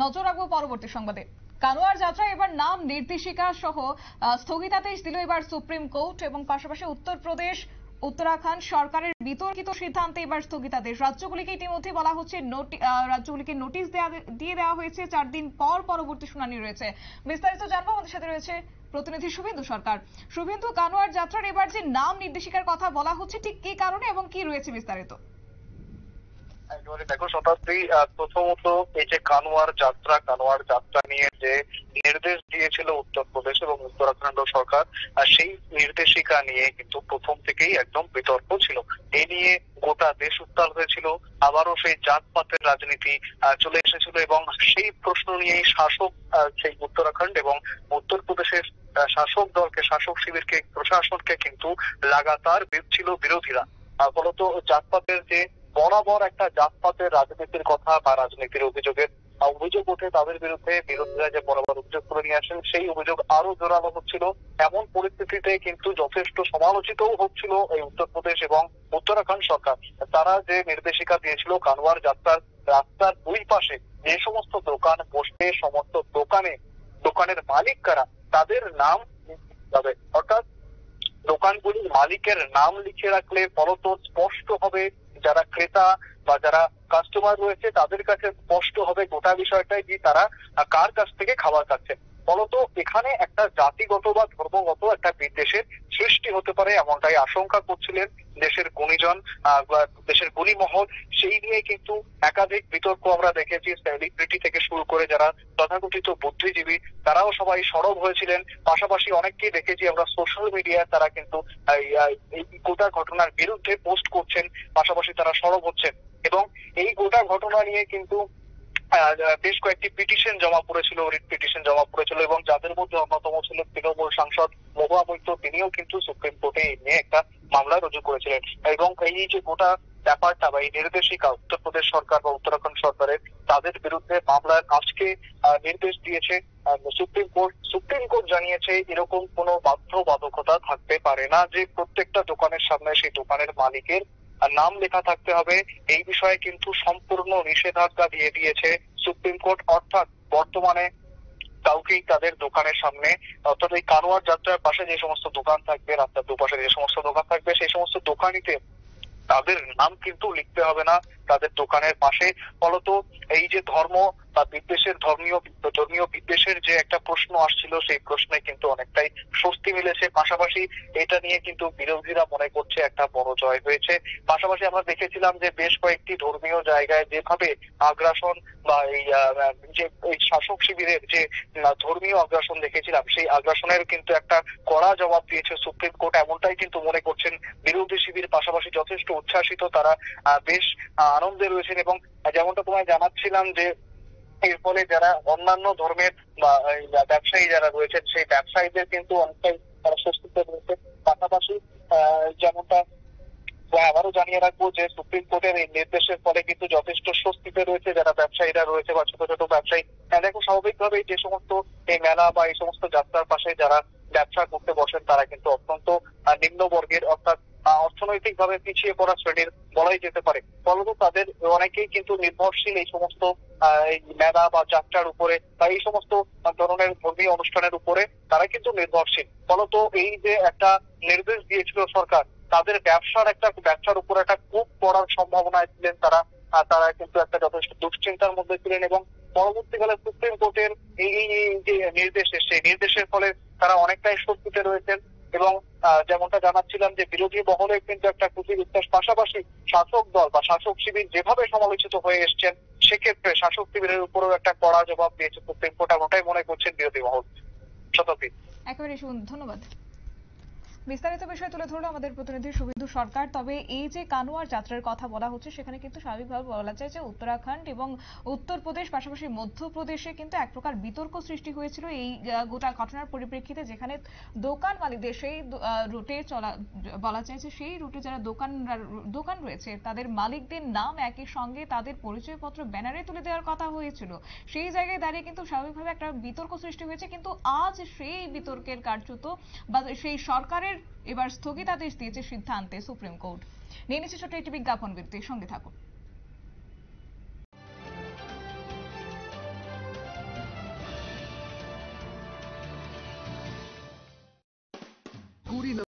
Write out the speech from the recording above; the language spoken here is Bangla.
নজর রাখবো পরবর্তী সংবাদে। কানোয়ার যাত্রা এবার নাম নির্দেশিকা সহ স্থগিতাদেশ দিল এবার সুপ্রিম কোর্ট এবং পাশাপাশি উত্তরপ্রদেশ উত্তরাখণ্ড সরকারের বিতর্কিত সিদ্ধান্তে এবার স্থগিতাদেশ। রাজ্যগুলিকে ইতিমধ্যে বলা হচ্ছে রাজ্যগুলিকে নোটিশ দিয়ে দেওয়া হয়েছে, 4 দিন পর পরবর্তী শুনানি রয়েছে। বিস্তারিত জানবো, আমাদের সাথে রয়েছে প্রতিনিধি শুভেন্দু সরকার। শুভেন্দু, কানোয়ার যাত্রার এবার যে নাম নির্দেশিকার কথা বলা হচ্ছে ঠিক কি কারণে এবং কি রয়েছে বিস্তারিত? দেখো শতাব্দী, প্রথমত এই যে কানোয়ার যাত্রা নিয়ে যে নির্দেশ দিয়েছিল উত্তরপ্রদেশ এবং উত্তরাখণ্ড সরকার, সেই নির্দেশিকা নিয়ে কিন্তু প্রথম থেকেই একদম বিতর্ক ছিল। এ নিয়ে গোটা দেশ উত্তাল হয়েছিল, আবারও সেই জাতপাতের রাজনীতি চলে এসেছিল এবং সেই প্রশ্ন নিয়েই শাসক সেই উত্তরাখণ্ড এবং উত্তরপ্রদেশের শাসক দলকে, শাসক শিবিরকে, প্রশাসনকে কিন্তু লাগাতার ছিল বিরোধীরা। ফলত জাতপাতের যে বরাবর একটা জাতপাতের রাজনীতির কথা বা রাজনীতির অভিযোগ ওঠে তাদের বিরুদ্ধে, বিরোধীরা যে বরাবর অভিযোগ করে নিয়ে আসেন, সেই অভিযোগ আরো জোরালো হচ্ছিল। এমন পরিস্থিতিতে কিন্তু যথেষ্ট সমালোচিতও হচ্ছিল এই উত্তরপ্রদেশ এবং উত্তরাখণ্ড সরকার। তারা যে নির্দেশিকা দিয়েছিল কানোয়ার যাত্রার রাস্তার দুই পাশে যে সমস্ত দোকান বসবে, সমস্ত দোকানের মালিক কারা তাদের নাম যাবে, অর্থাৎ দোকানগুলির মালিকের নাম লিখে রাখলে ফলত স্পষ্ট হবে, যারা ক্রেতা বা যারা কাস্টমার রয়েছে তাদের কাছে স্পষ্ট হবে গোটা বিষয়টাই যে তারা কার কাছ থেকে খাবার খাচ্ছে। ফলত এখানে একটা জাতিগত বা ধর্মগত একটা বিদ্বেষের সৃষ্টি হতে পারে, এমনটাই আশঙ্কা করছিলেন দেশের গুণীজন, দেশের গুণী মহল। সেই নিয়ে কিন্তু একাধিক বিতর্ক আমরা দেখেছি, সেলিব্রিটি থেকে শুরু করে যারা তথাকথিত বুদ্ধিজীবী তারাও সবাই সরব হয়েছিলেন। পাশাপাশি অনেককেই দেখেছি আমরা সোশ্যাল মিডিয়ায়, তারা কিন্তু এই গোটা ঘটনার বিরুদ্ধে পোস্ট করছেন, পাশাপাশি তারা সরব হচ্ছেন। এবং এই গোটা ঘটনা নিয়ে কিন্তু বেশ কয়েকটি পিটিশন জমা পড়েছিল, রিট পিটিশন জমা পড়েছিল এবং যাদের মধ্যে অন্যতম ছিলেন তৃণমূল সাংসদ মহুয়া মৈত্র, তিনিও কিন্তু সুপ্রিম কোর্টে এই নিয়ে একটা মামলা রুজু করেছিলেন। এবং এই যে গোটা ব্যাপারটা বা এই নির্দেশিকা উত্তরপ্রদেশ সরকার বা উত্তরাখণ্ড সরকারের, তাদের বিরুদ্ধে মামলার আজকে নির্দেশ দিয়েছে সুপ্রিম কোর্ট। সুপ্রিম কোর্ট জানিয়েছে এরকম কোনো বাধ্যবাধকতা থাকতে পারে না যে প্রত্যেকটা দোকানের সামনে সেই দোকানের মালিকের নাম লেখা থাকতে হবে। এই বিষয়ে কিন্তু সম্পূর্ণ নিষেধাজ্ঞা দিয়ে দিয়েছে সুপ্রিম কোর্ট। অর্থাৎ বর্তমানে কাউকেই তাদের দোকানের সামনে, অর্থাৎ এই কানোয়ার যাত্রার পাশে যে সমস্ত দোকান থাকবে, রাস্তার দুপাশে যে সমস্ত দোকান থাকবে, সেই সমস্ত দোকানিতে তাদের নাম কিন্তু লিখতে হবে না তাদের দোকানের পাশে। ফলত এই যে ধর্ম বা বিদ্বেষের ধর্মীয় বিদ্বেষের যে একটা প্রশ্ন আসছিল, সেই প্রশ্নে কিন্তু অনেকটাই স্বস্তি মিলেছে। পাশাপাশি এটা নিয়ে কিন্তু বিরোধীরা মনে করছে একটা বড় জয় হয়েছে। পাশাপাশি আমরা দেখেছিলাম যে বেশ কয়েকটি ধর্মীয় জায়গায় যেভাবে আগ্রাসন বা এই শাসক শিবিরের যে ধর্মীয় আগ্রাসন দেখেছিলাম, সেই আগ্রাসনের কিন্তু একটা কড়া জবাব দিয়েছে সুপ্রিম কোর্ট, এমনটাই কিন্তু মনে করছেন বিরোধী শিবির। পাশাপাশি যথেষ্ট উচ্ছ্বাসিত তারা, বেশ আনন্দে রয়েছেন। এবং যেমনটা তোমায় জানাচ্ছিলাম যে এর ফলে যারা অন্যান্য ধর্মের বা ব্যবসায়ী যারা রয়েছেন, সেই ব্যবসায়ীদের কিন্তু অনেকটাই তারা স্বস্তিতে রয়েছে। পাশাপাশি যেমনটা আবারও জানিয়ে রাখবো যে সুপ্রিম কোর্টের এই নির্দেশের ফলে কিন্তু যথেষ্ট স্বস্তিতে রয়েছে যারা ব্যবসায়ীরা রয়েছে বা ছোট ছোট ব্যবসায়ী। দেখো স্বাভাবিকভাবেই যে সমস্ত এই মেলা বা এই সমস্ত যাত্রার পাশে যারা ব্যবসা করতে বসেন তারা কিন্তু অত্যন্ত নিম্ন বর্গের, অর্থাৎ অর্থনৈতিক ভাবে পিছিয়ে পড়া শ্রেণীর বলাই যেতে পারে। ফলত তাদের অনেকেই কিন্তু নির্ভরশীল এই সমস্ত এই মেলা বা যাত্রার উপরে বা এই সমস্ত ধরনের ধর্মীয় অনুষ্ঠানের উপরে তারা কিন্তু নির্ভরশীল। ফলত এই যে একটা নির্দেশ দিয়েছিল সরকার, তাদের ব্যবসার উপর একটা কূপ পড়ার সম্ভাবনায় ছিলেন তারা। তারা কিন্তু একটা যথেষ্ট দুশ্চিন্তার মধ্যে ছিলেন এবং পরবর্তীকালে সুপ্রিম কোর্টের এই যে নির্দেশ, সেই নির্দেশের ফলে তারা অনেকটাই স্বস্তিতে রয়েছেন। এবং যেমনটা জানাচ্ছিলাম যে বিরোধী মহলে কিন্তু একটা খুশি বিশ্বাস, পাশাপাশি শাসক দল বা শাসক শিবির যেভাবে সমালোচিত হয়ে এসছেন, সেক্ষেত্রে শাসক শিবিরের উপরেও একটা কড়া জবাব দিয়েছে সুপ্রিম কোর্ট, এমনটাই মনে করছেন বিরোধী মহল। শতাব্দী, একেবারে ধন্যবাদ। বিস্তারিত বিষয় তুলে ধরলো আমাদের প্রতিনিধি শুভেন্দু সরকার। তবে এই যে কানোয়ার যাত্রার কথা বলা হচ্ছে, সেখানে কিন্তু স্বাভাবিকভাবে বলা যায় যে উত্তরাখণ্ড এবং উত্তরপ্রদেশ পাশাপাশি মধ্যপ্রদেশে কিন্তু এক প্রকার বিতর্ক সৃষ্টি হয়েছিল এই গোটা ঘটনার পরিপ্রেক্ষিতে, যেখানে দোকান মালিকদের সেই রুটে চলা, বলা যায় যে সেই রুটে যারা দোকান রয়েছে তাদের মালিকদের নাম একই সঙ্গে তাদের পরিচয়পত্র ব্যানারে তুলে দেওয়ার কথা হয়েছিল। সেই জায়গায় দাঁড়িয়ে কিন্তু স্বাভাবিকভাবে একটা বিতর্ক সৃষ্টি হয়েছে। কিন্তু আজ সেই বিতর্কের কার্যত বা সেই সরকারের এবার স্থগিতাদেশ দিয়েছে সিদ্ধান্তে সুপ্রিম কোর্ট। নিয়ে নিচ্ছে ছোট্ট একটি বিজ্ঞাপন বিরতি, সঙ্গে থাকুন। কুড়ি